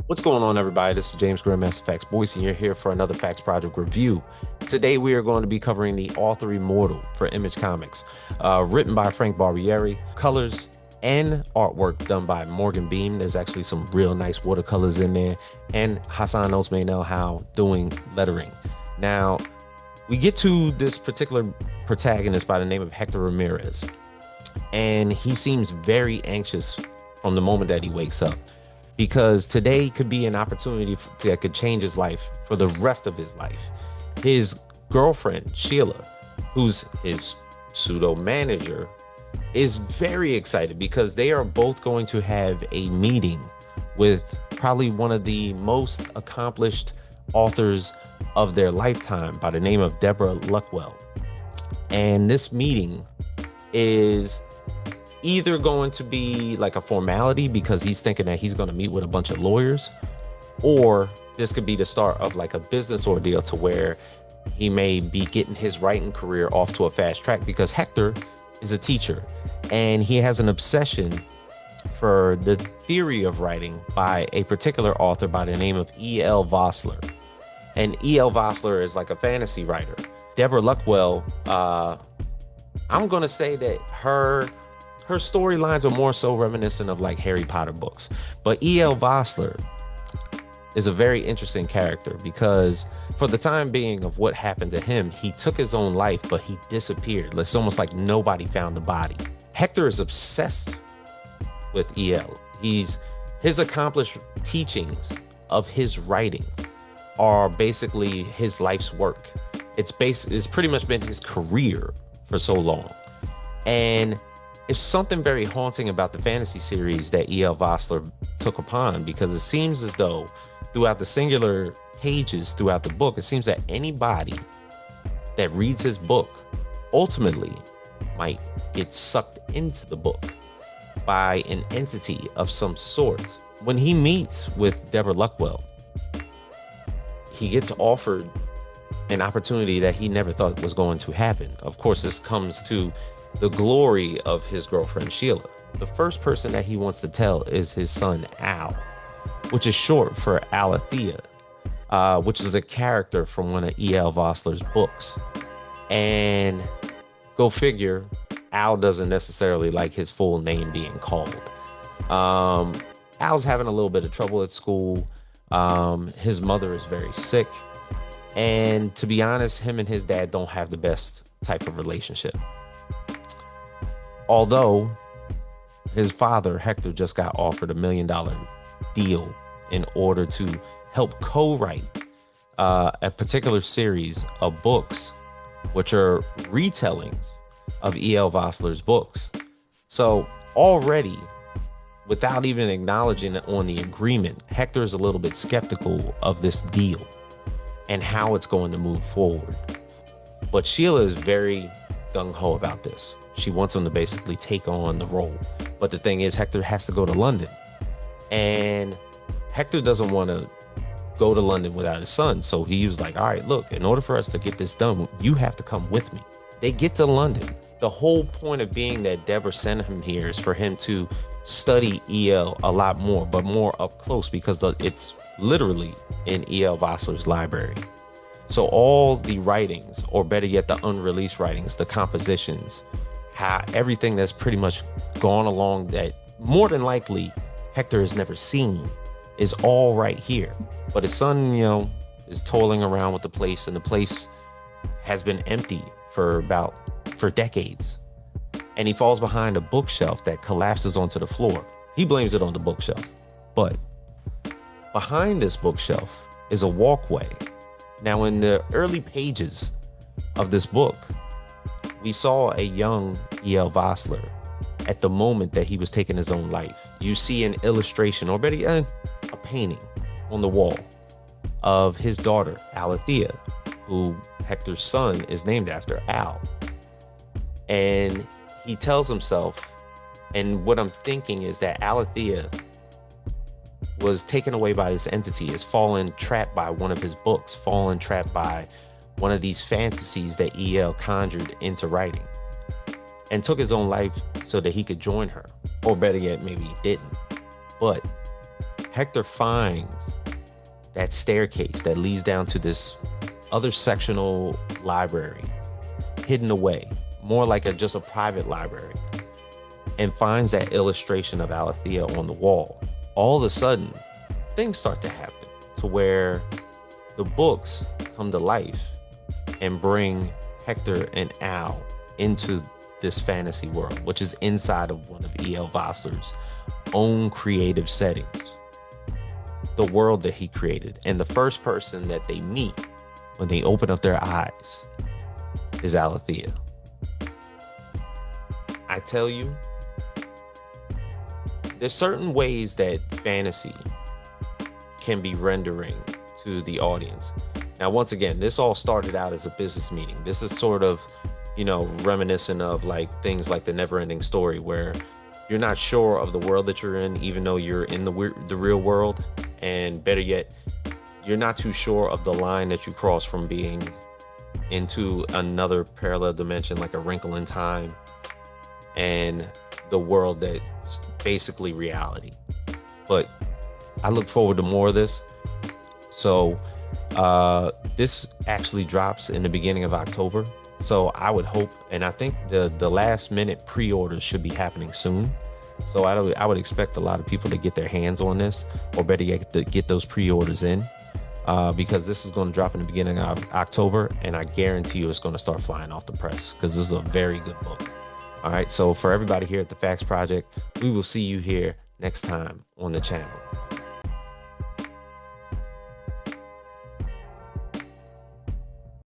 What's going on, everybody? This is James Grandmaster Facts Boyce, and you're here for another Facts Project review. Today, we are going to be covering the author Immortal for Image Comics, written by Frank Barbieri, colors and artwork done by Morgan Beam. There's actually some real nice watercolors in there, and Hassan Osmanel Howe doing lettering. Now, we get to this particular protagonist by the name of Hector Ramirez, and he seems very anxious from the moment that he wakes up, because today could be an opportunity that could change his life for the rest of his life. His girlfriend, Shiela, who's his pseudo manager, is very excited because they are both going to have a meeting with probably one of the most accomplished authors of their lifetime by the name of Deborah Lockwell. And this meeting is either going to be like a formality because he's thinking that he's going to meet with a bunch of lawyers, or this could be the start of like a business ordeal to where he may be getting his writing career off to a fast track, because Hector is a teacher and he has an obsession for the theory of writing by a particular author by the name of E.L. Vossler. And E.L. Vossler is like a fantasy writer. Deborah Lockwell, I'm going to say that her storylines are more so reminiscent of like Harry Potter books. But E.L. Vossler is a very interesting character because for the time being of what happened to him, he took his own life, but he disappeared. It's almost like nobody found the body. Hector is obsessed with E.L. His accomplished teachings of his writings are basically his life's work. It's pretty much been his career for so long. And it's something very haunting about the fantasy series that E.L. Vossler took upon, because it seems as though throughout the singular pages throughout the book, it seems that anybody that reads his book ultimately might get sucked into the book by an entity of some sort. When he meets with Deborah Lockwell, he gets offered an opportunity that he never thought was going to happen. Of course, this comes to the glory of his girlfriend, Shiela. The first person that he wants to tell is his son, Al, which is short for Althea, which is a character from one of E.L. Vossler's books. And go figure, Al doesn't necessarily like his full name being called. Al's having a little bit of trouble at school. His mother is very sick. And to be honest, him and his dad don't have the best type of relationship. Although his father, Hector, just got offered $1 million deal in order to help co-write a particular series of books, which are retellings of E.L. Vossler's books. So already, without even acknowledging it on the agreement, Hector is a little bit skeptical of this deal and how it's going to move forward. But Shiela is very gung-ho about this. She wants him to basically take on the role. But the thing is, Hector has to go to London. And Hector doesn't want to go to London without his son. So he was like, all right, look, in order for us to get this done, you have to come with me. They get to London. The whole point of being that Deborah sent him here is for him to study E.L. a lot more, but more up close, because it's literally in E.L. Vossler's library. So all the writings, or better yet, the unreleased writings, the compositions, everything that's pretty much gone along that more than likely Hector has never seen, is all right here. But his son, is toiling around with the place, and the place has been empty for decades. And he falls behind a bookshelf that collapses onto the floor. He blames it on the bookshelf. But behind this bookshelf is a walkway. Now, in the early pages of this book, we saw a young E.L. Vossler at the moment that he was taking his own life. You see an illustration, or better yet, a painting on the wall of his daughter, Althea, who Hector's son is named after, Al. And he tells himself, and what I'm thinking is that Althea was taken away by this entity, is fallen trapped by one of his books, fallen trapped by one of these fantasies that E.L. conjured into writing, and took his own life so that he could join her. Or better yet, maybe he didn't. But Hector finds that staircase that leads down to this other sectional library, hidden away, more like just a private library, and finds that illustration of Althea on the wall. All of a sudden, things start to happen to where the books come to life and bring Hector and Al into this fantasy world, which is inside of one of E.L. Vossler's own creative settings, the world that he created. And the first person that they meet when they open up their eyes is Althea. I tell you, there's certain ways that fantasy can be rendering to the audience. Now, once again, this all started out as a business meeting. This is sort of, reminiscent of like things like the Never-Ending Story, where you're not sure of the world that you're in, even though you're in the real world. And better yet, you're not too sure of the line that you cross from being into another parallel dimension, like a wrinkle in time, and the world that's basically reality. But I look forward to more of this. So this actually drops in the beginning of October. So I would hope, and I think the last minute pre-orders should be happening soon. So I would expect a lot of people to get their hands on this, or better yet, to get those pre-orders in, because this is going to drop in the beginning of October, and I guarantee you it's going to start flying off the press, because this is a very good book. All right, so for everybody here at the Facts Project, we will see you here next time on the channel.